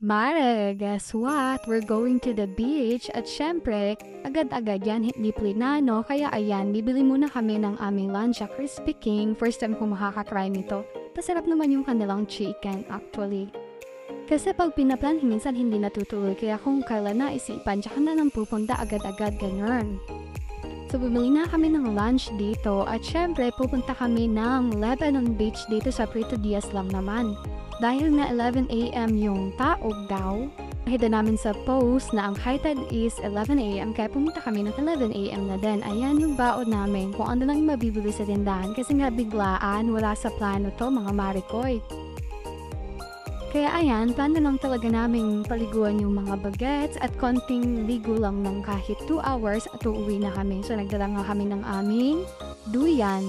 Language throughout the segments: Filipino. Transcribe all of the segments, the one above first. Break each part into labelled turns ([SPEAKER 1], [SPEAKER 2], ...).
[SPEAKER 1] Mare, guess what? We're going to the beach at syempre, agad-agad yan hindi plinano kaya ayan, bibili muna kami ng aming lunch at Crispy King. First time ko makakatry nito. Pasarap naman yung kanilang chicken actually. Kasi pag pinaplan, minsan hindi natutuloy kaya kung kailan naisipan, tsaka na lang pupunta agad-agad ganyan. So bumili na kami ng lunch dito at syempre pupunta kami ng Lebanon Beach dito sa Puerto Diaz lang naman. Dahil na 11 AM yung taog daw, nakita namin sa post na ang high tide is 11 AM kaya pumunta kami ng 11 AM na din. Ayan yung baon namin kung ano lang mabibili sa tindahan kasi nga biglaan, wala sa plano to mga marikoy. Kaya ayan, plano lang talaga naming paliguan yung mga bagets at konting ligo lang ng kahit 2 hours at uuwi na kami. So nagdala nga kami ng aming duyan.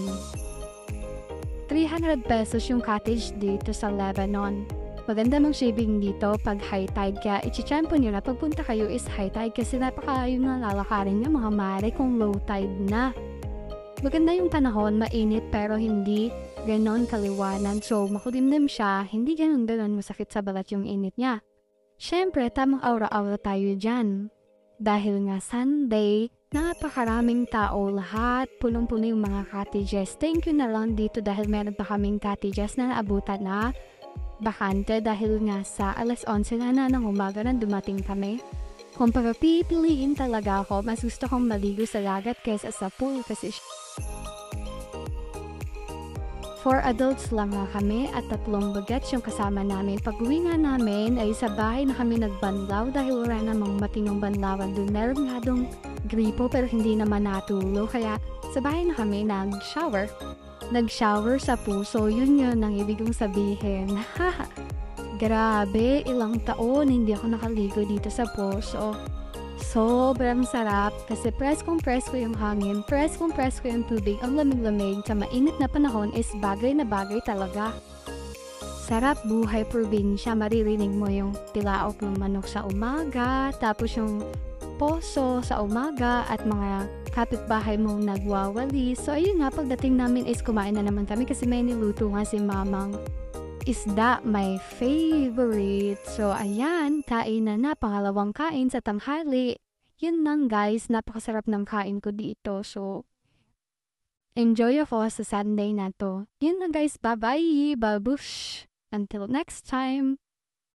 [SPEAKER 1] 300 pesos yung cottage dito sa Lebanon. Maganda mang shaving dito pag high tide kaya ichichampo nyo na pagpunta kayo is high tide kasi napakalayo na lalakarin nyo mga mare kung low tide na. Maganda yung panahon, mainit pero hindi ganon kaliwanan so makulimlim siya, hindi ganon masakit sa balat yung init niya. Syempre, tamang aura-aura tayo dyan. Dahil nga Sunday, napakaraming tao lahat, punong-puno yung mga cottages. Thank you na lang dito dahil meron pa kaming cottages na naabutan na bakante dahil nga sa alas 11 na ng umaga na dumating kami. Kung pipiliin talaga ako, mas gusto kong maligo sa dagat kaysa sa pool kasi 4 adults lang nga kami at 3 bagets yung kasama namin. Pag-uwi nga namin ay sa bahay na kami nagbanlaw dahil wala namang matinong banlawan doon. Meron nga dong gripo pero hindi naman natulo kaya sa bahay na kami nag-shower. Nag-shower sa puso, yun ang ibig kong sabihin. Grabe, ilang taon hindi ako nakaligo dito sa puso. Sobrang sarap kasi press ko yung hangin, press ko yung tubig, ang lamig-lamig sa mainit na panahon is bagay na bagay talaga. Sarap buhay probinsya, maririnig mo yung tilaok ng manok sa umaga, tapos yung poso sa umaga at mga kapitbahay mong nagwawali. So ayun nga, pagdating namin is kumain na naman kami kasi may niluto nga si mamang isda, my favorite. So, ayan, kain na pangalawang kain sa tanghali. Yun lang guys, napakasarap ng kain ko dito. So, enjoy ako sa Sunday na to. Yun lang guys, bye-bye, babush. Until next time.